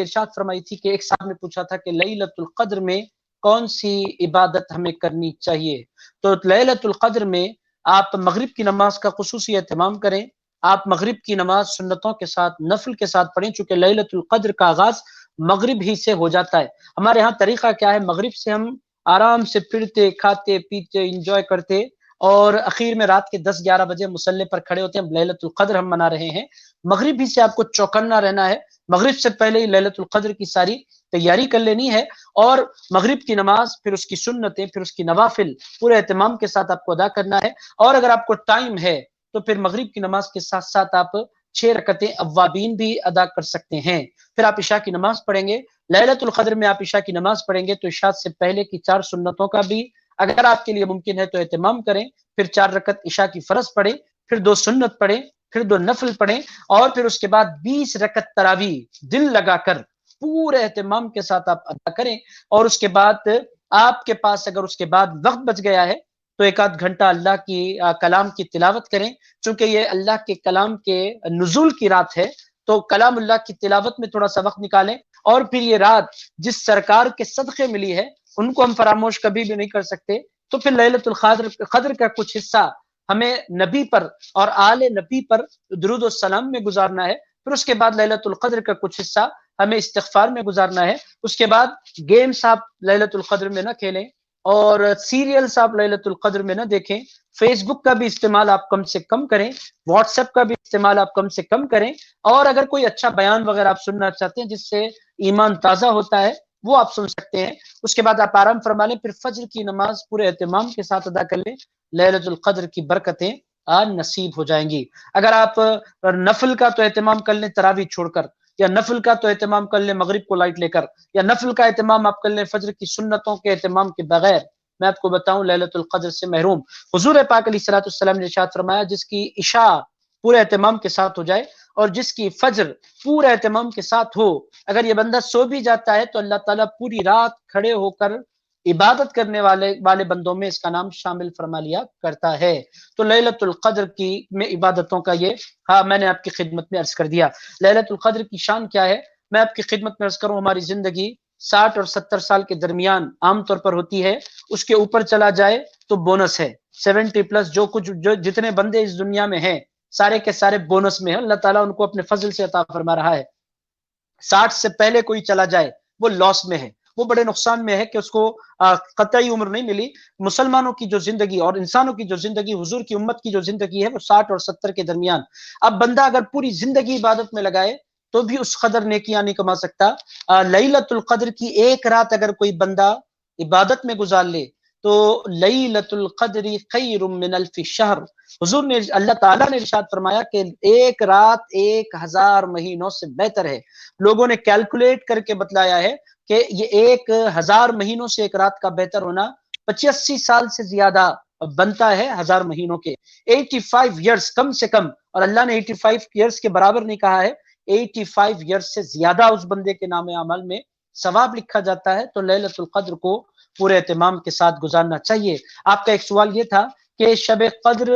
ارشاد فرمائی تھی کہ ایک صاحب نے پوچھا تھا کہ لیلۃ القدر میں کون سی عبادت ہمیں کرنی چاہیے؟ تو لیلۃ القدر میں آپ مغرب کی نماز کا خصوصی اہتمام کریں. آپ مغرب کی نماز سنتوں کے ساتھ نفل کے ساتھ پڑھیں، چونکہ لیلۃ القدر کا آغاز مغرب ہی سے ہو جاتا ہے. ہمارے ہاں طریقہ کیا ہے، مغرب سے ہم آرام سے پھرتے کھاتے پیتے انجوائے کرتے اور اخیر میں رات کے 10-11 بجے مصلی پر کھڑے ہوتے ہیں. لیلۃ القدر ہم منا رہے ہیں. مغرب ہی سے آپ کو چوکنا رہنا ہے، مغرب سے پہلے ہی لیلۃ القدر کی ساری تیاری کر لینی ہے، اور مغرب کی نماز پھر اس کی سنتیں پھر اس کی نوافل پورے اہتمام کے ساتھ آپ کو ادا کرنا ہے. اور اگر آپ کو ٹائم ہے تو پھر مغرب کی نماز کے ساتھ ساتھ آپ 6 رکعتیں اوابین بھی ادا کر سکتے ہیں. پھر آپ عشاء کی نماز پڑھیں گے. لیلۃ القدر میں آپ عشاء کی نماز پڑھیں گے تو عشاء سے پہلے کی 4 سنتوں کا بھی اگر آپ کے لیے ممکن ہے تو اہتمام کریں. پھر 4 رکعت عشاء کی فرض پڑھیں، پھر 2 سنت پڑھیں، پھر 2 نفل پڑھیں، اور پھر اس کے بعد 20 رکعت تراویح دل لگا کر پورے اہتمام کے ساتھ آپ ادا کریں. اور اس کے بعد آپ کے پاس اگر اس کے بعد وقت بچ گیا ہے تو 1 گھنٹہ اللہ کی کلام کی تلاوت کریں، چونکہ یہ اللہ کے کلام کے نزول کی رات ہے تو کلام اللہ کی تلاوت میں تھوڑا سا وقت نکالیں. اور پھر یہ رات جس سرکار کے صدقے ملی ہے ان کو ہم فراموش کبھی بھی نہیں کر سکتے. تو پھر لیلۃ القدر کا کچھ حصہ ہمیں نبی پر اور آل نبی پر درود و سلام میں گزارنا ہے. پھر اس کے بعد لیلۃ القدر کا کچھ حصہ ہمیں استغفار میں گزارنا ہے. اس کے بعد گیمز آپ لیلۃ القدر میں نہ کھیلیں، اور سیریلز آپ لیلۃ القدر میں نہ دیکھیں. فیس بک کا بھی استعمال آپ کم سے کم کریں، واٹس ایپ کا بھی استعمال آپ کم سے کم کریں. اور اگر کوئی اچھا بیان وغیرہ آپ سننا چاہتے ہیں جس سے ایمان تازہ ہوتا ہے وہ آپ سن سکتے ہیں. اس کے بعد آپ آرام فرما لیں، پھر فجر کی نماز پورے اہتمام کے ساتھ ادا کر لیں. لیلۃ القدر کی برکتیں آج نصیب ہو جائیں گی. اگر آپ نفل کا تو اہتمام کر لیں تراویح چھوڑ کر، یا نفل کا تو اہتمام کر لیں مغرب کو لائٹ لے کر، یا نفل کا اہتمام آپ کر لیں فجر کی سنتوں کے اہتمام کے بغیر، میں آپ کو بتاؤں لیلۃ القدر سے محروم. حضور پاک علیہ الصلوۃ والسلام نے ارشاد فرمایا جس کی عشاء پورے اہتمام کے ساتھ ہو جائے اور جس کی فجر پورے اہتمام کے ساتھ ہو، اگر یہ بندہ سو بھی جاتا ہے تو اللہ تعالیٰ پوری رات کھڑے ہو کر عبادت کرنے والے بندوں میں اس کا نام شامل فرما لیا کرتا ہے. تو لیلۃ القدر کی میں عبادتوں کا یہ میں نے آپ کی خدمت میں عرض کر دیا. لیلۃ القدر کی شان کیا ہے میں آپ کی خدمت میں عرض کروں. ہماری زندگی 60 اور 70 سال کے درمیان عام طور پر ہوتی ہے، اس کے اوپر چلا جائے تو بونس ہے. 70 پلس جو جتنے بندے اس دنیا میں ہیں سارے کے سارے بونس میں ہیں، اللہ تعالیٰ ان کو اپنے فضل سے عطا فرما رہا ہے. 60 سے پہلے کوئی چلا جائے وہ لاس میں ہے، وہ بڑے نقصان میں ہے کہ اس کو قطعی عمر نہیں ملی. مسلمانوں کی جو زندگی اور انسانوں کی جو زندگی، حضور کی امت کی جو زندگی ہے وہ 60 اور 70 کے درمیان. اب بندہ اگر پوری زندگی عبادت میں لگائے تو بھی اس قدر نیکیاں نہیں کما سکتا. لیلۃ القدر کی ایک رات اگر کوئی بندہ عبادت میں گزار لے تو لیلۃ القدر خیر من الف شہر. حضور نے اللہ تعالیٰ نے ارشاد فرمایا کہ ایک رات 1000 مہینوں سے بہتر ہے. لوگوں نے کیلکولیٹ کر کے بتلایا ہے کہ یہ 1000 مہینوں سے ایک رات کا بہتر ہونا 85 سال سے زیادہ بنتا ہے 1000 مہینوں کے. 85 ایئرس کم سے کم، اور اللہ نے 85 ایئرس کے برابر نہیں کہا ہے، 85 ایئرس سے زیادہ اس بندے کے نام اعمال میں ثواب لکھا جاتا ہے. تو لیلۃ القدر کو پورے اہتمام کے ساتھ گزارنا چاہیے. آپ کا ایک سوال یہ تھا کہ شب قدر